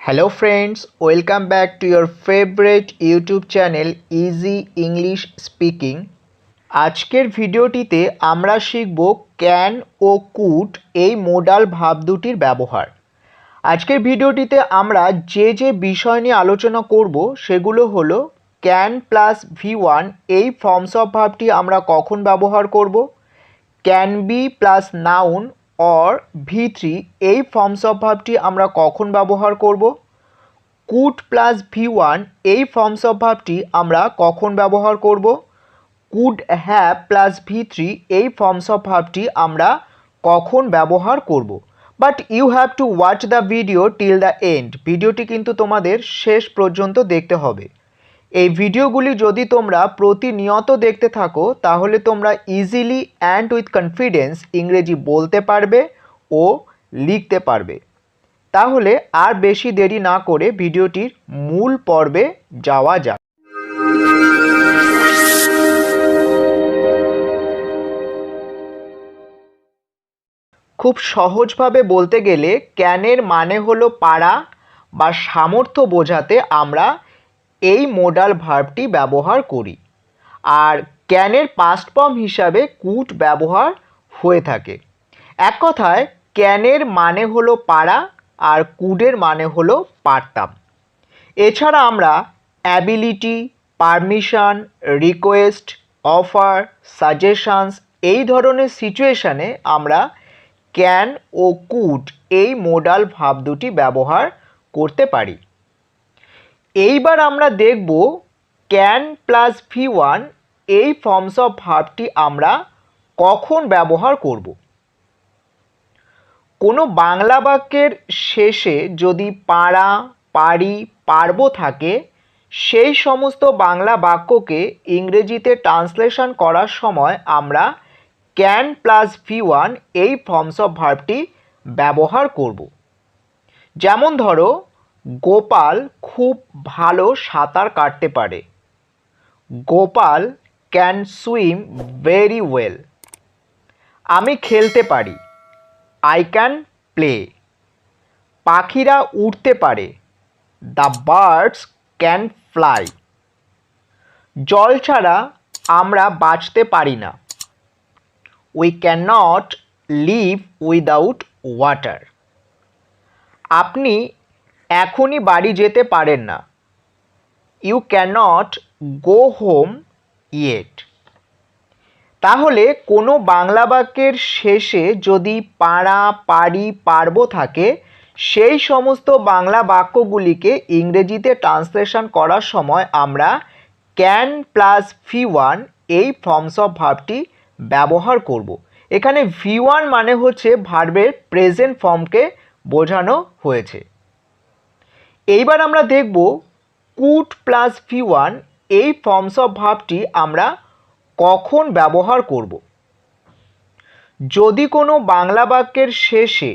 Hello friends, welcome back to your favorite YouTube channel Easy English Speaking. আজকের ভিডিওটিতে আমরা শিখব ক্যান ও কুড এই মোডাল ভাব দুটির ব্যবহার। আজকের ভিডিওটিতে আমরা যে বিষয় নিয়ে আলোচনা করব সেগুলো হলো ক্যান প্লাস V1 এই ফর্মস অফ ভার্বটি আমরা কখন ব্যবহার করব, can be plus noun or V3 এই ফর্মস অফ ভার্বটি আমরা কখন ব্যবহার করব, কুড প্লাস V1 এই ফর্মস অফ ভার্বটি আমরা কখন ব্যবহার করব, কুড হ্যাভ প্লাস V3 এই ফর্মস অফ ভার্বটি আমরা কখন ব্যবহার করব। But you have to watch the video till the end. ভিডিওটি কিন্তু তোমাদের শেষ পর্যন্ত দেখতে হবে। এই ভিডিওগুলি যদি তোমরা প্রতিনিয়ত দেখতে থাকো তাহলে তোমরা ইজিলি অ্যান্ড উইথ কনফিডেন্স ইংরেজি বলতে পারবে ও লিখতে পারবে। তাহলে আর বেশি দেরি না করে ভিডিওটির মূল পর্বে যাওয়া যাক। খুব সহজভাবে বলতে গেলে ক্যানের মানে হলো পারা বা সামর্থ্য বোঝাতে আমরা এই মোডাল ভার্বটি ব্যবহার করি। আর ক্যানের পাস্ট ফর্ম হিসাবে কুড ব্যবহার হয়ে থাকে। এক কথায় ক্যানের মানে হলো পারা আর কুডের মানে হলো পারতাম। এছাড়া আমরা ability, permission, request, offer, suggestions এই ধরনের সিচুয়েশানে আমরা ক্যান ও কুড এই মোডাল ভাব দুটি ব্যবহার করতে পারি। এইবার আমরা দেখব ক্যান প্লাস V1 এই ফর্মস অফ ভার্বটি আমরা কখন ব্যবহার করব। কোনো বাংলা বাক্যের শেষে যদি পারা, পারি, পারবো থাকে সেই সমস্ত বাংলা বাক্যকে ইংরেজিতে ট্রান্সলেশন করার সময় আমরা ক্যান প্লাস V1 এই ফর্মস অফ ভার্বটি ব্যবহার করব। যেমন ধরো, গোপাল খুব ভালো সাঁতার কাটতে পারে। Gopal can swim very well. আমি খেলতে পারি। I can play. পাখিরা উড়তে পারে। The birds can fly. জল ছাড়া আমরা বাঁচতে পারি না। We can not live without water. আপনি এখনই বাড়ি যেতে পারেন না। You can not go home yet. তাহলে কোনো বাংলা বাক্যের শেষে যদি পারা, পারি, পারবো থাকে সেই সমস্ত বাংলা বাক্যগুলিকে ইংরেজিতে ট্রান্সলেশন করার সময় আমরা ক্যান প্লাস V1 এই ফর্মস অফ ভার্বটি ব্যবহার করব। এখানে V1 মানে হচ্ছে ভার্বের প্রেজেন্ট ফর্মকে বোঝানো হয়েছে। এইবার আমরা দেখব কুড প্লাস V1 এই ফর্মস অফ ভার্বটি আমরা কখন ব্যবহার করব। যদি কোনো বাংলা বাক্যের শেষে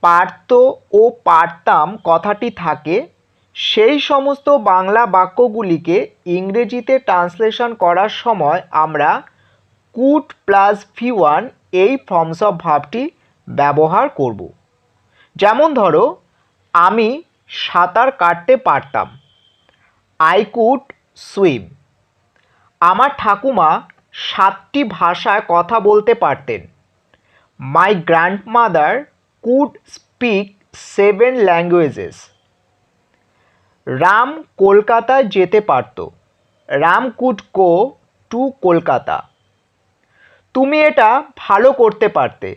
পারত ও পারতাম কথাটি থাকে সেই সমস্ত বাংলা বাক্যগুলিকে ইংরেজিতে ট্রান্সলেশন করার সময় আমরা কুড প্লাস V1 এই ফর্মস অফ ভার্বটি ব্যবহার করব। যেমন ধরো, আমি সাঁতার কাটতে পারতাম। I could swim. আমার ঠাকুমা 7টি ভাষায় কথা বলতে পারতেন। My grandmother could speak 7 languages. Ram কলকাতায় যেতে পারত। Ram could go to Kolkata. তুমি এটা ভালো করতে পারতে।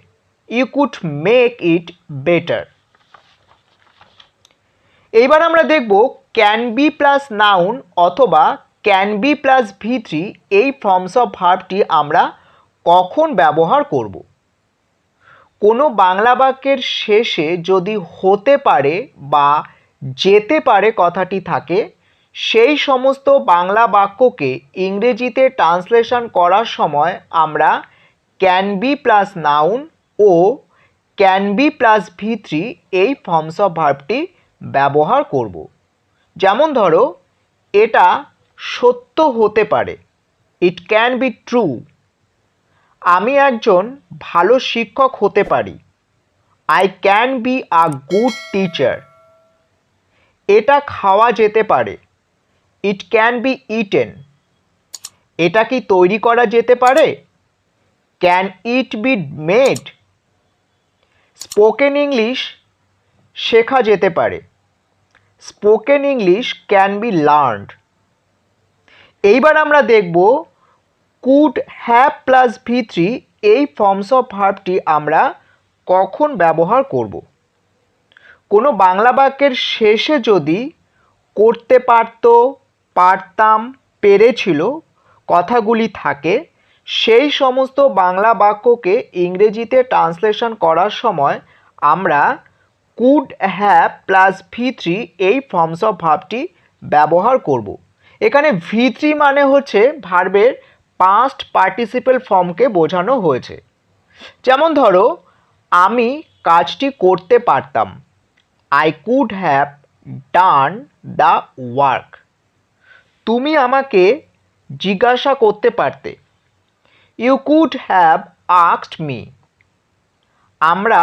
You could make it better. এইবার আমরা দেখব ক্যান বি প্লাস নাউন অথবা ক্যান বি প্লাস V3 এই ফর্মস অফ ভার্বটি আমরা কখন ব্যবহার করব। কোনো বাংলা বাক্যের শেষে যদি হতে পারে বা যেতে পারে কথাটি থাকে সেই সমস্ত বাংলা বাক্যকে ইংরেজিতে ট্রান্সলেশন করার সময় আমরা ক্যান বি প্লাস নাউন ও ক্যান বি প্লাস V3 এই ফর্মস অফ ভার্বটি ব্যবহার করব। যেমন ধরো, এটা সত্য হতে পারে। It can be true. আমি একজন ভালো শিক্ষক হতে পারি। I can be a good teacher. এটা খাওয়া যেতে পারে, ইট ক্যান বি ইটেন। এটা কি তৈরি করা যেতে পারে, can it be made. Spoken English শেখা যেতে পারে, spoken English can be learned. এইবার আমরা দেখব কুড হ্যাভ প্লাস V3 এই ফর্মস অফ ভার্বটি আমরা কখন ব্যবহার করব। কোনো বাংলা বাক্যের শেষে যদি করতে পারত, পারতাম, পেরেছিল কথাগুলি থাকে, সেই সমস্ত বাংলা বাক্যকে ইংরেজিতে ট্রান্সলেশন করার সময় আমরা কুড হ্যাভ প্লাস V3 এই ফর্মস অফ ভার্বটি ব্যবহার করব। এখানে V3 মানে হচ্ছে ভার্বের পাস্ট পার্টিসিপেল ফর্মকে বোঝানো হয়েছে। যেমন ধরো, আমি কাজটি করতে পারতাম, I could have done the work. তুমি আমাকে জিজ্ঞাসা করতে পারতে, you could have asked me. আমরা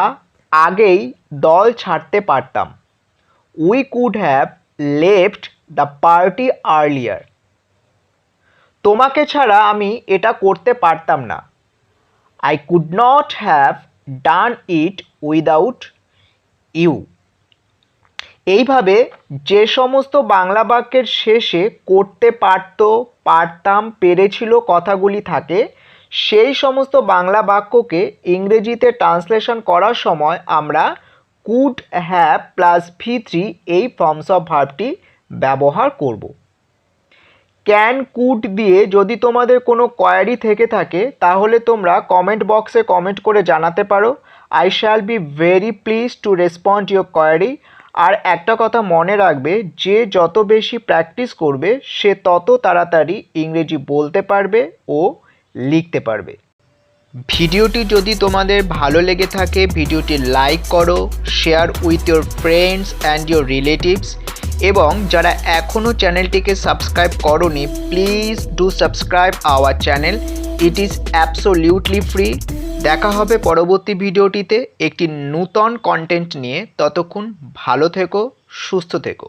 আগেই দল ছাড়তে পারতাম, we could have left the party earlier. তোমাকে ছাড়া আমি এটা করতে পারতাম না, I could not have done it without you. এইভাবে যে সমস্ত বাংলা বাক্যের শেষে করতে পারত, পারতাম, পেরেছিল কথাগুলি থাকে, সেই সমস্ত বাংলা বাক্যকে ইংরেজিতে ট্রান্সলেশন করার সময় আমরা কুড হ্যাভ প্লাস V3 এই ফর্মস অফ ভার্বটি ব্যবহার করব। ক্যান কুড দিয়ে যদি তোমাদের কোনো কোয়ারি থেকে থাকে তাহলে তোমরা কমেন্ট বক্সে কমেন্ট করে জানাতে পারো। I shall be very please to respond your query. আর একটা কথা মনে রাখবে, যে যত বেশি প্র্যাকটিস করবে সে তত তাড়াতাড়ি ইংরেজি বলতে পারবে ও লিখতে পারবে। ভিডিওটি যদি তোমাদের ভালো লেগে থাকে ভিডিওটি লাইক করো, share with your friends and your relatives, এবং যারা এখনও চ্যানেলটিকে সাবস্ক্রাইব করোনি please do subscribe our channel, it is absolutely free. দেখা হবে পরবর্তী ভিডিওটিতে একটি নূতন কন্টেন্ট নিয়ে। ততক্ষণ ভালো থেকো, সুস্থ থেকো।